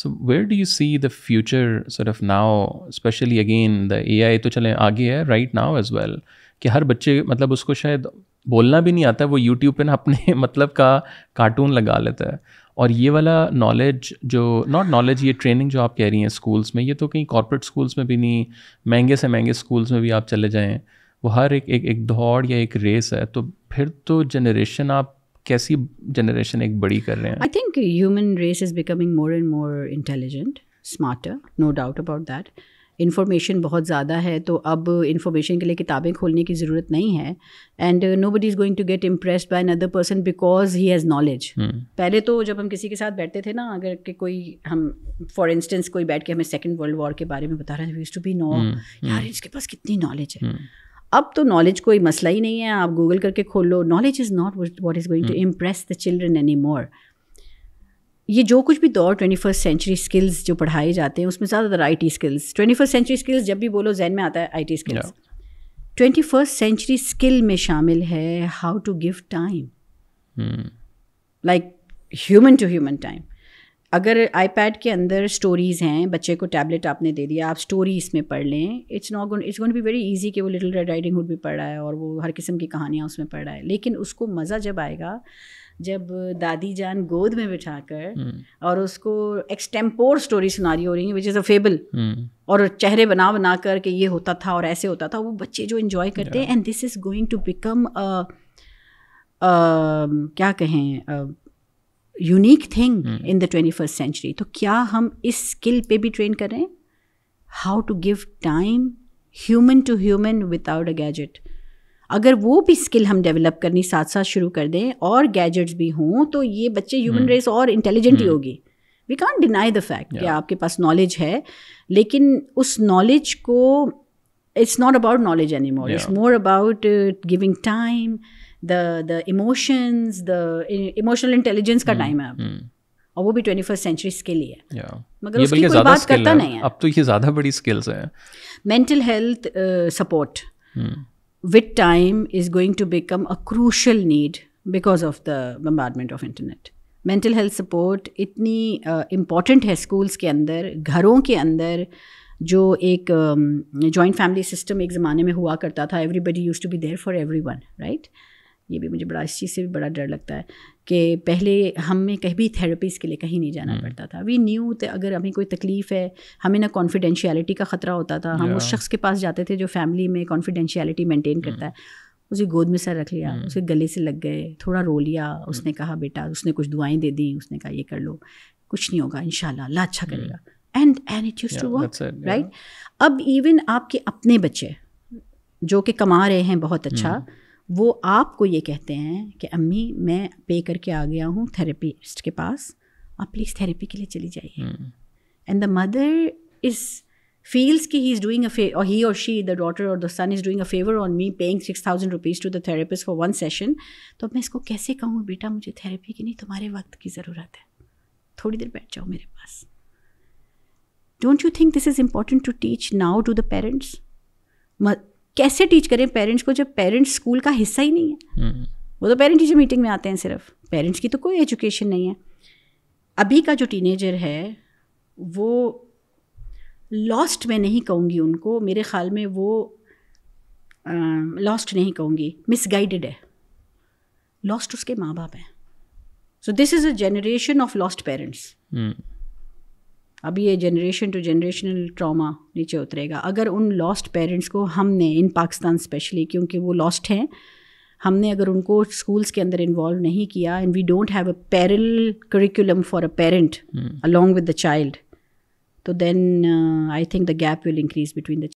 So where do you see the future sort of now, especially again the AI تو چلیں آگے ہے right now as well, کہ ہر بچے مطلب اس کو شاید بولنا بھی نہیں آتا, وہ یوٹیوب پہ نا اپنے مطلب کا کارٹون لگا لیتا ہے. اور یہ والا نالج جو ناٹ نالج, یہ ٹریننگ جو آپ کہہ رہی ہیں اسکولس میں, یہ تو کہیں کارپوریٹ اسکولس میں بھی نہیں, مہنگے سے مہنگے اسکولس میں بھی آپ چلے جائیں, وہ ہر ایک دوڑ یا ایک ریس ہے. تو پھر تو جنریشن, آپ کیسی جنریشن ایک بڑی کر رہے ہیں؟ I think human race is becoming more and more intelligent, smarter, no doubt about that. Information بہت زیادہ ہے, تو اب انفارمیشن کے لیے کتابیں کھولنے کی ضرورت نہیں ہے. And nobody is going to get impressed by another person because he has knowledge. پہلے تو جب ہم کسی کے ساتھ بیٹھتے تھے نا, اگر کہ کوئی ہم فار انسٹنس کوئی بیٹھ کے ہمیں سیکنڈ ورلڈ وار کے بارے میں بتا رہا ہے, یوزڈ ٹو بی نو یار اس کے پاس کتنی نالج ہے. اب تو نالج کوئی مسئلہ ہی نہیں ہے, آپ گوگل کر کے کھول لو. Knowledge is not what is going to impress the children any more. یہ جو کچھ بھی دور 21st سینچری اسکلز جو پڑھائے جاتے ہیں اس میں زیادہ تر I T skills. 21st century skills جب بھی بولو ذہن میں آتا ہے I T skills. 21st century skill میں شامل ہے how to give time, like human to human time. اگر آئی پیڈ کے اندر اسٹوریز ہیں, بچے کو ٹیبلٹ آپ نے دے دیا, آپ اسٹوری اس میں پڑھ لیں, it's gonna be very easy کہ وہ لٹل ریڈ رائڈنگ ہوڈ بھی پڑھ رہا ہے اور وہ ہر قسم کی کہانیاں اس میں پڑھ رہا ہے. لیکن اس کو مزہ جب آئے گا جب دادی جان گود میں بٹھا کر اور اس کو ایکسٹیمپور اسٹوری سنا رہی ہو رہی ہیں وچ از اے فیبل, اور چہرے بنا بنا کر کہ یہ ہوتا تھا اور ایسے ہوتا تھا, وہ بچے جو انجوائے کرتے ہیں. And this is going to become کیا کہیں unique thing in the 21st century. تو کیا ہم اس اسکل پہ بھی ٹرین کر رہے ہیں, how to give time human to human without a gadget. اگر وہ بھی اسکل ہم ڈیولپ کرنی ساتھ ساتھ شروع کر دیں اور گیجٹس بھی ہوں, تو یہ بچے ہیومن ریس اور انٹیلیجنٹ ہی ہوگی. We can't deny the fact کہ آپ کے پاس نالج ہے, لیکن اس نالج کو it's not about knowledge any more, it's more about giving time, the emotions, the emotional intelligence کا ٹائم ہے اب, اور وہ بھی 21st سینچری اسکل ہی ہے. مگر اس کی کوئی بات کرتا نہیں ہے. اب تو یہ زیادہ بڑی اسکلز ہیں. Mental health support with time is going to become a crucial need because of the bombardment of internet. Mental health support اتنی important ہے اسکولس کے اندر, گھروں کے اندر. جو ایک جوائنٹ فیملی سسٹم ایک زمانے میں ہوا کرتا تھا, everybody used to be there for everyone, right? یہ بھی مجھے بڑا اس چیز سے بھی بڑا ڈر لگتا ہے کہ پہلے ہمیں کبھی تھراپیز کے لیے کہیں نہیں جانا پڑتا تھا. وی نیو کہ اگر ہمیں کوئی تکلیف ہے, ہمیں نہ کانفیڈینشیلٹی کا خطرہ ہوتا تھا, ہم اس شخص کے پاس جاتے تھے جو فیملی میں کانفیڈینشیلٹی مینٹین کرتا ہے. اسے گود میں سر رکھ لیا, اسے گلے سے لگ گئے, تھوڑا رو لیا, اس نے کہا بیٹا, اس نے کچھ دعائیں دے دیں, اس نے کہا یہ کر لو, کچھ نہیں ہوگا انشاءاللہ, اللہ اچھا کرے گا. And it used to work, right. اب ایون آپ کے اپنے بچے جو کہ کما رہے ہیں بہت اچھا, وہ آپ کو یہ کہتے ہیں کہ امی میں پے کر کے آ گیا ہوں تھراپسٹ کے پاس, آپ پلیز تھراپی کے لیے چلی جائیے. And the mother is feels کہ he is doing a favor, or he or she, the daughter or the son is doing a favor on me paying 6,000 rupees to the therapist for one session. تو اب میں اس کو کیسے کہوں بیٹا مجھے therapy کی نہیں, تمہارے وقت کی ضرورت ہے, تھوڑی دیر بیٹھ جاؤ میرے پاس. Don't you think this is important to teach now to the parents? کیسے ٹیچ کریں پیرنٹس کو جب پیرنٹس اسکول کا حصہ ہی نہیں ہے. وہ تو پیرنٹ ٹیچر میٹنگ میں آتے ہیں صرف, پیرنٹس کی تو کوئی ایجوکیشن نہیں ہے. ابھی کا جو ٹینیجر ہے وہ لاسٹ میں نہیں کہوں گی ان کو, میرے خیال میں وہ لاسٹ نہیں کہوں گی, مس گائیڈڈ ہے. لاسٹ اس کے ماں باپ ہیں. So this is a generation of last parents. اب یہ جنریشن ٹو جنریشنل ٹراما نیچے اترے گا اگر ان لاسٹ پیرنٹس کو ہم نے ان پاکستان اسپیشلی, کیونکہ وہ لاسٹ ہیں, ہم نے اگر ان کو اسکولس کے اندر انوالو نہیں کیا, and we don't have a parallel curriculum for a parent along with the child, تو then I think the gap will increase between the